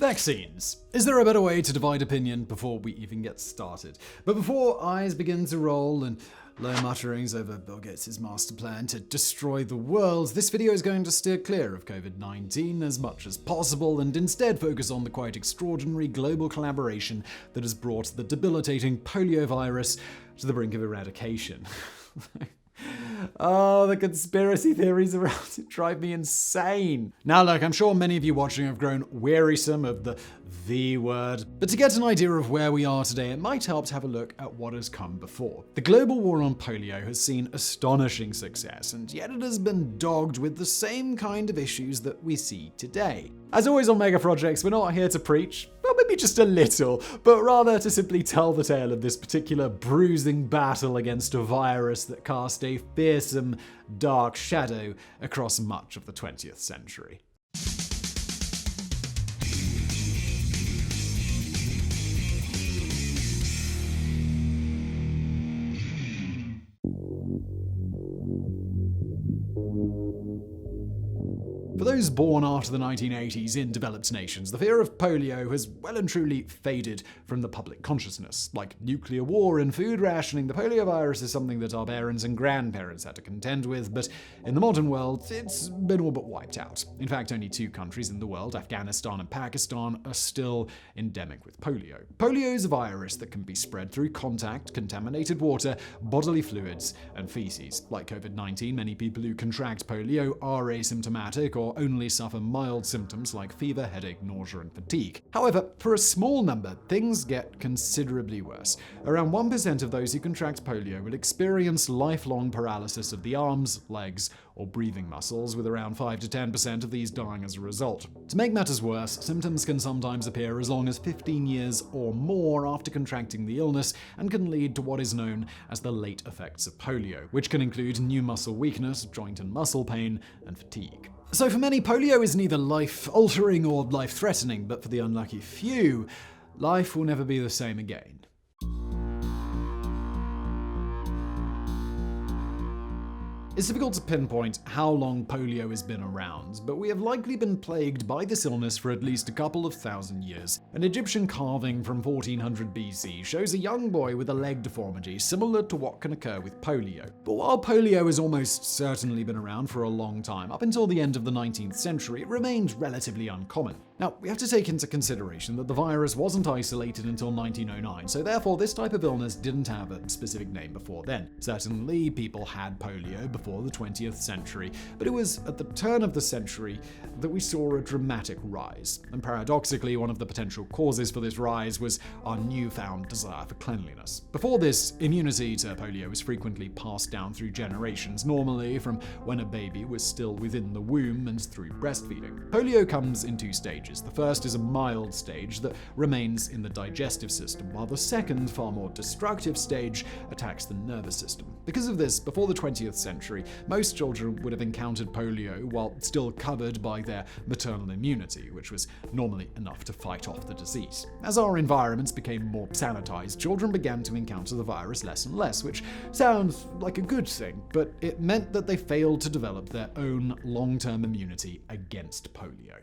Vaccines. Is there a better way to divide opinion before we even get started? But before eyes begin to roll and low mutterings over Bill Gates' master plan to destroy the world, this video is going to steer clear of COVID-19 as much as possible and instead focus on the quite extraordinary global collaboration that has brought the debilitating polio virus to the brink of eradication. Oh, the conspiracy theories around it drive me insane. Now look, I'm sure many of you watching have grown wearisome of the V word, but to get an idea of where we are today, it might help to have a look at what has come before. The global war on polio has seen astonishing success, and yet it has been dogged with the same kind of issues that we see today. As always on mega projects, we're not here to preach, well, maybe just a little, but rather to simply tell the tale of this particular bruising battle against a virus that cast a fearsome, dark shadow across much of the 20th century. For those born after the 1980s in developed nations, the fear of polio has well and truly faded from the public consciousness. Like nuclear war and food rationing, the polio virus is something that our parents and grandparents had to contend with, but in the modern world, it's been all but wiped out. In fact, only 2 countries in the world, Afghanistan and Pakistan, are still endemic with polio. Polio is a virus that can be spread through contact, contaminated water, bodily fluids, and feces. Like COVID-19, many people who contract polio are asymptomatic or only suffer mild symptoms like fever, headache, nausea, and fatigue. However, for a small number, things get considerably worse. Around 1% of those who contract polio will experience lifelong paralysis of the arms, legs, or breathing muscles, with around 5 to 10% of these dying as a result. To make matters worse, symptoms can sometimes appear as long as 15 years or more after contracting the illness and can lead to what is known as the late effects of polio, which can include new muscle weakness, joint and muscle pain, and fatigue. So for many, polio is neither life-altering or life-threatening, but for the unlucky few, life will never be the same again. It's difficult to pinpoint how long polio has been around, but we have likely been plagued by this illness for at least a couple of thousand years. An Egyptian carving from 1400 BC shows a young boy with a leg deformity similar to what can occur with polio. But while polio has almost certainly been around for a long time, up until the end of the 19th century, it remained relatively uncommon. Now, we have to take into consideration that the virus wasn't isolated until 1909, so therefore this type of illness didn't have a specific name before then. Certainly, people had polio before the 20th century, but it was at the turn of the century that we saw a dramatic rise. And paradoxically, one of the potential causes for this rise was our newfound desire for cleanliness. Before this, immunity to polio was frequently passed down through generations, normally from when a baby was still within the womb and through breastfeeding. Polio comes in 2 stages. The first is a mild stage that remains in the digestive system, while the second, far more destructive stage attacks the nervous system. Because of this, before the 20th century, most children would have encountered polio while still covered by their maternal immunity, which was normally enough to fight off the disease. As our environments became more sanitized, children began to encounter the virus less and less, which sounds like a good thing, but it meant that they failed to develop their own long-term immunity against polio.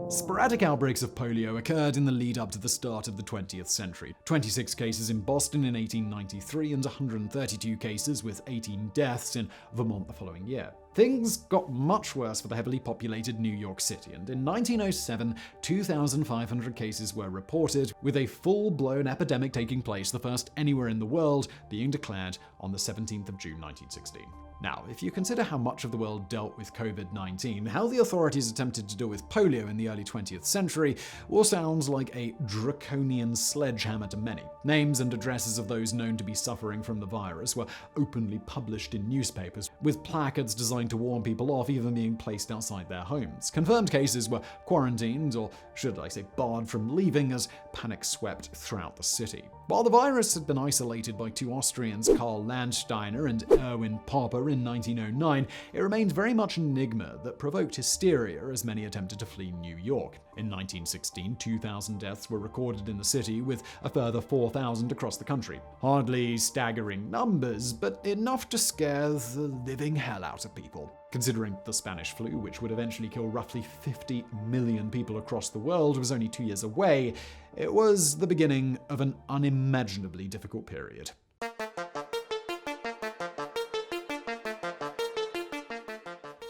Sporadic outbreaks of polio occurred in the lead up to the start of the 20th century. 26 cases in Boston in 1893 and 132 cases with 18 deaths in Vermont the following year. Things got much worse for the heavily populated New York City, and in 1907, 2,500 cases were reported, with a full-blown epidemic taking place, the first anywhere in the world, being declared on the 17th of June 1916. Now, if you consider how much of the world dealt with COVID-19, how the authorities attempted to deal with polio in the early 20th century all sounds like a draconian sledgehammer to many. Names and addresses of those known to be suffering from the virus were openly published in newspapers, with placards designed to warn people off even being placed outside their homes. Confirmed cases were quarantined, or should I say barred from leaving, as panic swept throughout the city. While the virus had been isolated by 2 Austrians, Karl Landsteiner and Erwin Popper, in 1909, it remained very much an enigma that provoked hysteria as many attempted to flee New York. In 1916, 2,000 deaths were recorded in the city, with a further 4,000 across the country. Hardly staggering numbers, but enough to scare the living hell out of people. Considering the Spanish flu, which would eventually kill roughly 50 million people across the world, was only 2 years away, it was the beginning of an unimaginably difficult period.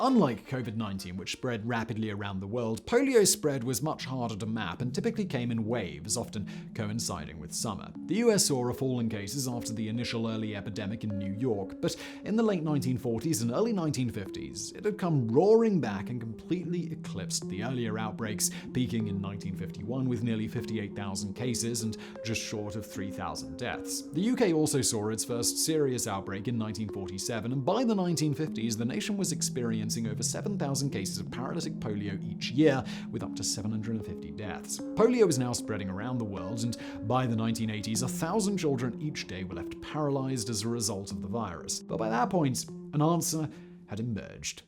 Unlike COVID-19, which spread rapidly around the world, polio's spread was much harder to map and typically came in waves, often coinciding with summer. The US saw a fall in cases after the initial early epidemic in New York, but in the late 1940s and early 1950s, it had come roaring back and completely eclipsed the earlier outbreaks, peaking in 1951 with nearly 58,000 cases and just short of 3,000 deaths. The UK also saw its first serious outbreak in 1947, and by the 1950s, the nation was experiencing over 7,000 cases of paralytic polio each year, with up to 750 deaths. Polio is now spreading around the world, and by the 1980s, 1,000 children each day were left paralyzed as a result of the virus. But by that point, an answer had emerged.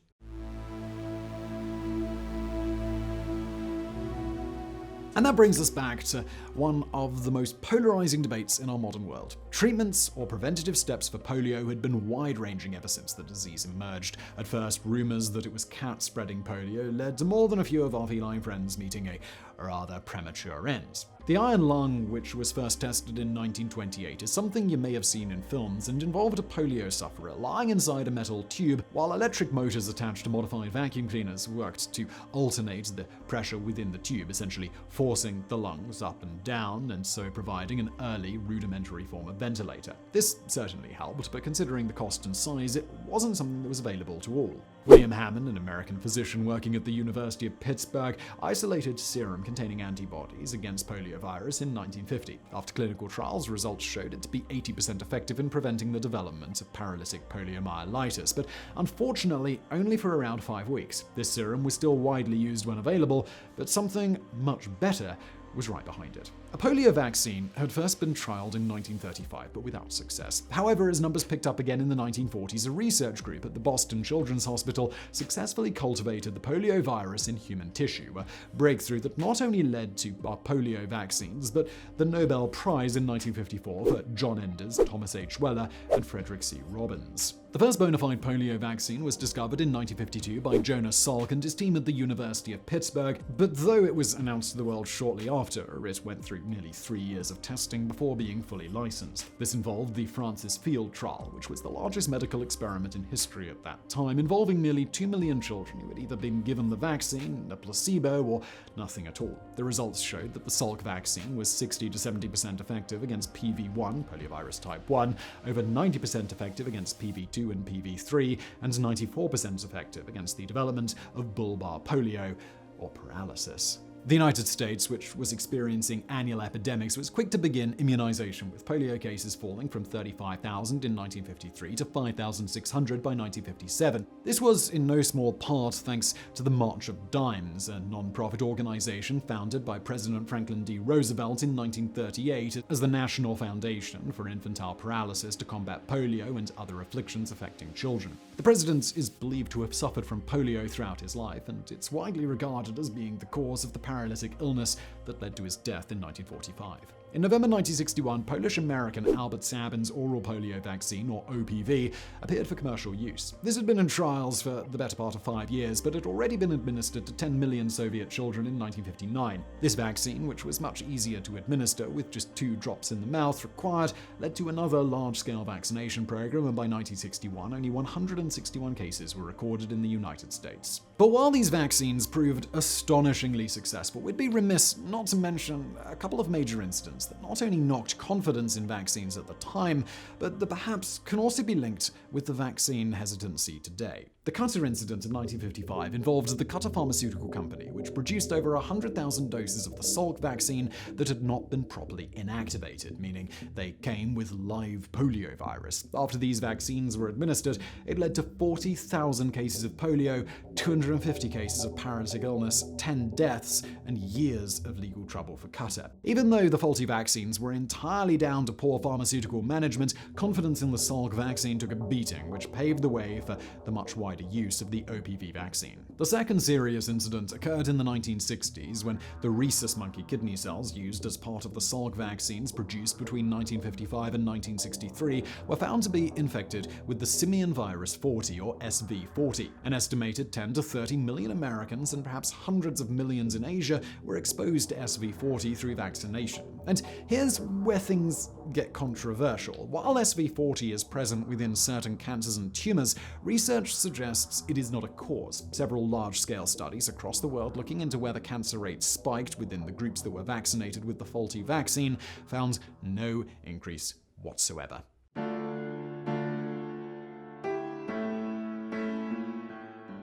And that brings us back to one of the most polarizing debates in our modern world. Treatments or preventative steps for polio had been wide-ranging ever since the disease emerged. At first, rumors that it was cats spreading polio led to more than a few of our feline friends meeting a rather premature end. The iron lung, which was first tested in 1928, is something you may have seen in films and involved a polio sufferer lying inside a metal tube while electric motors attached to modified vacuum cleaners worked to alternate the pressure within the tube, essentially forcing the lungs up and down and so providing an early rudimentary form of ventilator. This certainly helped, but considering the cost and size, it wasn't something that was available to all. William Hammond, an American physician working at the University of Pittsburgh, isolated serum containing antibodies against poliovirus in 1950. After clinical trials, results showed it to be 80% effective in preventing the development of paralytic poliomyelitis, but unfortunately only for around 5 weeks. This serum was still widely used when available, but something much better was right behind it. A polio vaccine had first been trialed in 1935, but without success. However, as numbers picked up again in the 1940s, a research group at the Boston Children's Hospital successfully cultivated the polio virus in human tissue, a breakthrough that not only led to our polio vaccines, but the Nobel Prize in 1954 for John Enders, Thomas H. Weller, and Frederick C. Robbins. The first bona fide polio vaccine was discovered in 1952 by Jonas Salk and his team at the University of Pittsburgh, but though it was announced to the world shortly after, it went through nearly 3 years of testing before being fully licensed. This involved the Francis Field trial, which was the largest medical experiment in history at that time, involving nearly 2 million children who had either been given the vaccine, a placebo, or nothing at all. The results showed that the Salk vaccine was 60 to 70% effective against PV1, poliovirus type 1, over 90% effective against PV2 and PV3, and 94% effective against the development of bulbar polio, or paralysis. The United States, which was experiencing annual epidemics, was quick to begin immunization, with polio cases falling from 35,000 in 1953 to 5,600 by 1957. This was in no small part thanks to the March of Dimes, a non-profit organization founded by President Franklin D. Roosevelt in 1938 as the National Foundation for Infantile Paralysis to combat polio and other afflictions affecting children. The president is believed to have suffered from polio throughout his life, and it's widely regarded as being the cause of the paralytic illness that led to his death in 1945. In November 1961, Polish-American Albert Sabin's oral polio vaccine, or OPV, appeared for commercial use. This had been in trials for the better part of 5 years, but had already been administered to 10 million Soviet children in 1959. This vaccine, which was much easier to administer with just 2 drops in the mouth required, led to another large-scale vaccination program, and by 1961, only 161 cases were recorded in the United States. But while these vaccines proved astonishingly successful, we'd be remiss not to mention a couple of major incidents that not only knocked confidence in vaccines at the time, but that perhaps can also be linked with the vaccine hesitancy today. The Qatar incident in 1955 involved the Qatar Pharmaceutical Company, which produced over 100,000 doses of the Salk vaccine that had not been properly inactivated, meaning they came with live polio virus. After these vaccines were administered, it led to 40,000 cases of polio, 250 cases of paralytic illness, 10 deaths, and years of legal trouble for Qatar. Even though the faulty vaccines were entirely down to poor pharmaceutical management, confidence in the Salk vaccine took a beating, which paved the way for the much wider use of the OPV vaccine. The second serious incident occurred in the 1960s when the rhesus monkey kidney cells used as part of the Salk vaccines produced between 1955 and 1963 were found to be infected with the simian virus 40 or SV40. An estimated 10 to 30 million Americans and perhaps hundreds of millions in Asia were exposed to SV40 through vaccination. And here's where things get controversial. While SV40 is present within certain cancers and tumors, research suggests it is not a cause. Several large-scale studies across the world looking into whether cancer rates spiked within the groups that were vaccinated with the faulty vaccine found no increase whatsoever.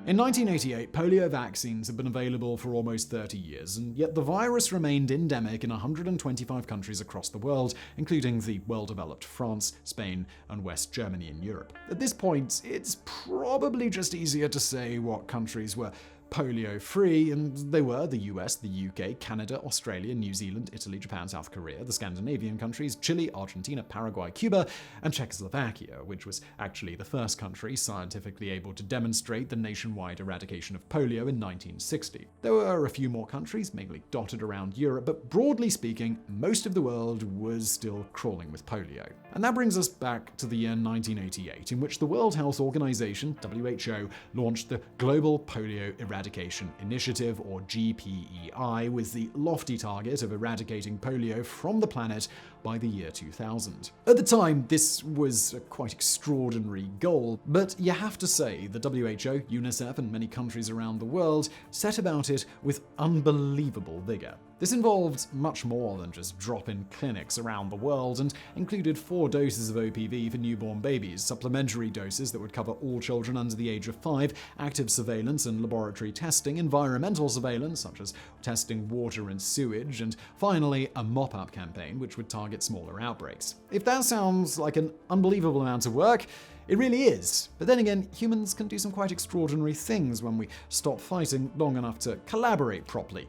In 1988, polio vaccines had been available for almost 30 years, and yet the virus remained endemic in 125 countries across the world, including the well-developed France, Spain, and West Germany in Europe. At this point, it's probably just easier to say what countries were polio-free, and they were the US, the UK, Canada, Australia, New Zealand, Italy, Japan, South Korea, the Scandinavian countries, Chile, Argentina, Paraguay, Cuba, and Czechoslovakia, which was actually the first country scientifically able to demonstrate the nationwide eradication of polio in 1960. There were a few more countries, mainly dotted around Europe, but broadly speaking, most of the world was still crawling with polio. And that brings us back to the year 1988, in which the World Health Organization, WHO, launched the Global Polio Eradication Initiative, or GPEI, with the lofty target of eradicating polio from the planet by the year 2000. At the time, this was a quite extraordinary goal, but you have to say the WHO, UNICEF, and many countries around the world set about it with unbelievable vigor. This involved much more than just drop-in clinics around the world and included 4 doses of OPV for newborn babies, supplementary doses that would cover all children under the age of 5, active surveillance and laboratory testing, environmental surveillance such as testing water and sewage, and finally a mop-up campaign which would target smaller outbreaks. If that sounds like an unbelievable amount of work, it really is. But then again, humans can do some quite extraordinary things when we stop fighting long enough to collaborate properly.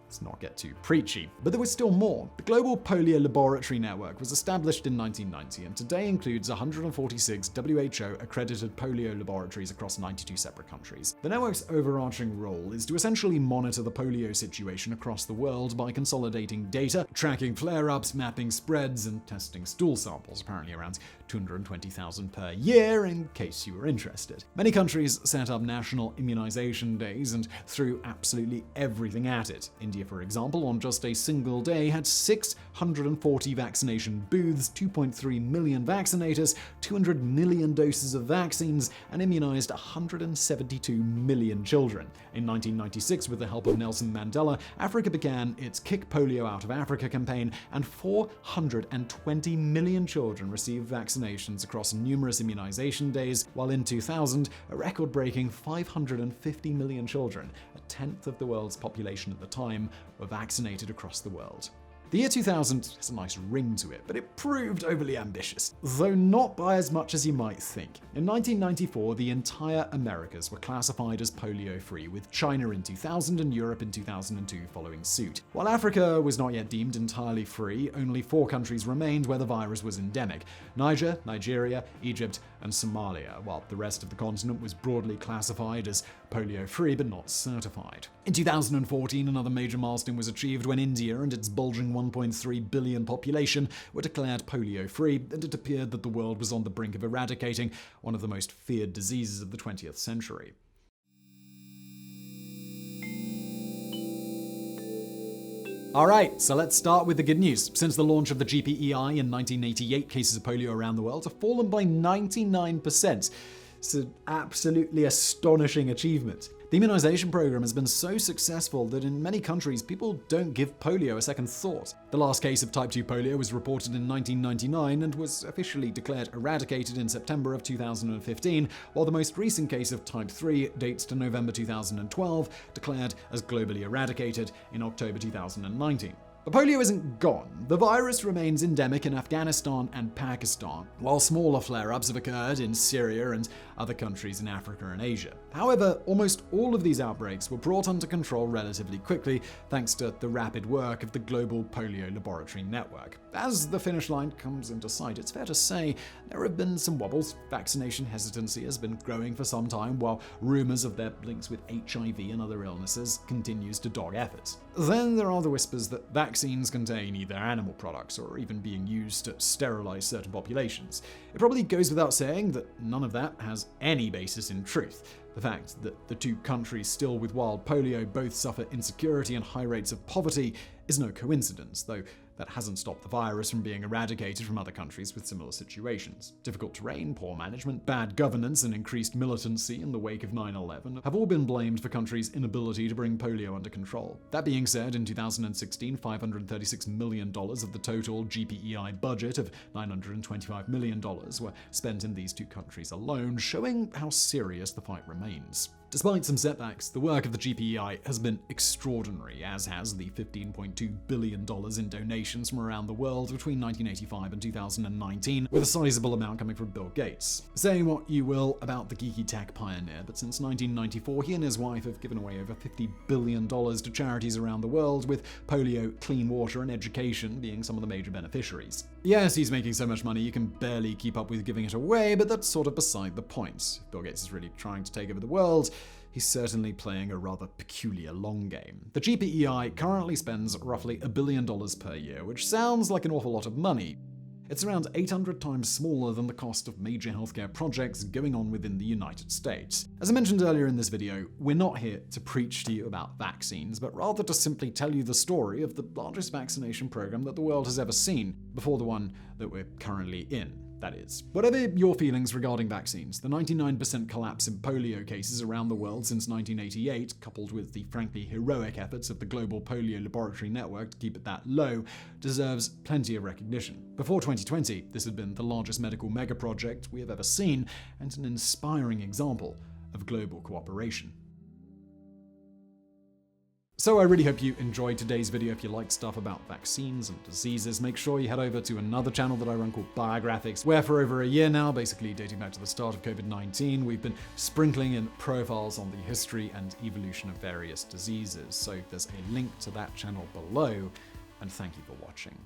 Let's not get too preachy. But there was still more. The Global Polio Laboratory Network was established in 1990 and today includes 146 WHO-accredited polio laboratories across 92 separate countries. The network's overarching role is to essentially monitor the polio situation across the world by consolidating data, tracking flare-ups, mapping spreads, and testing stool samples, apparently around 220,000 per year, in case you were interested. Many countries set up national immunization days and threw absolutely everything at it. India, for example, on just a single day had 640 vaccination booths, 2.3 million vaccinators, 200 million doses of vaccines, and immunized 172 million children. In 1996, with the help of Nelson Mandela, Africa began its Kick Polio Out of Africa campaign, and 420 million children received vaccinations across numerous immunization days, while in 2000, a record-breaking 550 million children, a tenth of the world's population at the time, were vaccinated across the world. The year 2000 has a nice ring to it, but it proved overly ambitious, though not by as much as you might think. In 1994, the entire Americas were classified as polio-free, with China in 2000 and Europe in 2002 following suit. While Africa was not yet deemed entirely free, only 4 countries remained where the virus was endemic: Niger, Nigeria, Egypt, and Somalia, while the rest of the continent was broadly classified as polio-free but not certified. In 2014, another major milestone was achieved when India and its bulging 1.3 billion population were declared polio-free, and it appeared that the world was on the brink of eradicating one of the most feared diseases of the 20th century. Alright, so let's start with the good news. Since the launch of the GPEI in 1988, cases of polio around the world have fallen by 99%. It's an absolutely astonishing achievement. The immunization program has been so successful that in many countries, people don't give polio a second thought. The last case of type 2 polio was reported in 1999 and was officially declared eradicated in September of 2015, while the most recent case of type 3 dates to November 2012, declared as globally eradicated in October 2019. But polio isn't gone. The virus remains endemic in Afghanistan and Pakistan, while smaller flare-ups have occurred in Syria and other countries in Africa and Asia. However, almost all of these outbreaks were brought under control relatively quickly thanks to the rapid work of the global polio laboratory network. As the finish line comes into sight, it's fair to say there have been some wobbles. Vaccination hesitancy has been growing for some time, while rumors of their links with HIV and other illnesses continues to dog efforts. Then there are the whispers that vaccines contain either animal products or even being used to sterilize certain populations. It probably goes without saying that none of that has any basis in truth. The fact that the two countries still with wild polio both suffer insecurity and high rates of poverty is no coincidence, though that hasn't stopped the virus from being eradicated from other countries with similar situations. Difficult terrain, poor management, bad governance, and increased militancy in the wake of 9/11 have all been blamed for countries' inability to bring polio under control. That being said, in 2016, $536 million of the total GPEI budget of $925 million were spent in these two countries alone, showing how serious the fight remains. Despite some setbacks, the work of the GPEI has been extraordinary, as has the $15.2 billion in donations from around the world between 1985 and 2019, with a sizable amount coming from Bill Gates. Say what you will about the geeky tech pioneer, but since 1994, he and his wife have given away over $50 billion to charities around the world, with polio, clean water, and education being some of the major beneficiaries. Yes, he's making so much money you can barely keep up with giving it away, but that's sort of beside the point. If Bill Gates is really trying to take over the world, he's certainly playing a rather peculiar long game. The GPEI currently spends roughly $1 billion per year, which sounds like an awful lot of money. It's around 800 times smaller than the cost of major healthcare projects going on within the United States. As I mentioned earlier in this video, we're not here to preach to you about vaccines, but rather to simply tell you the story of the largest vaccination program that the world has ever seen, before the one that we're currently in. That is. Whatever your feelings regarding vaccines, the 99% collapse in polio cases around the world since 1988, coupled with the frankly heroic efforts of the global polio laboratory network to keep it that low, deserves plenty of recognition. Before 2020, this had been the largest medical megaproject we have ever seen, and an inspiring example of global cooperation. So I really hope you enjoyed today's video. If you like stuff about vaccines and diseases, make sure you head over to another channel that I run called Biographics, where for over a year now, basically dating back to the start of COVID-19, we've been sprinkling in profiles on the history and evolution of various diseases. So there's a link to that channel below, and thank you for watching.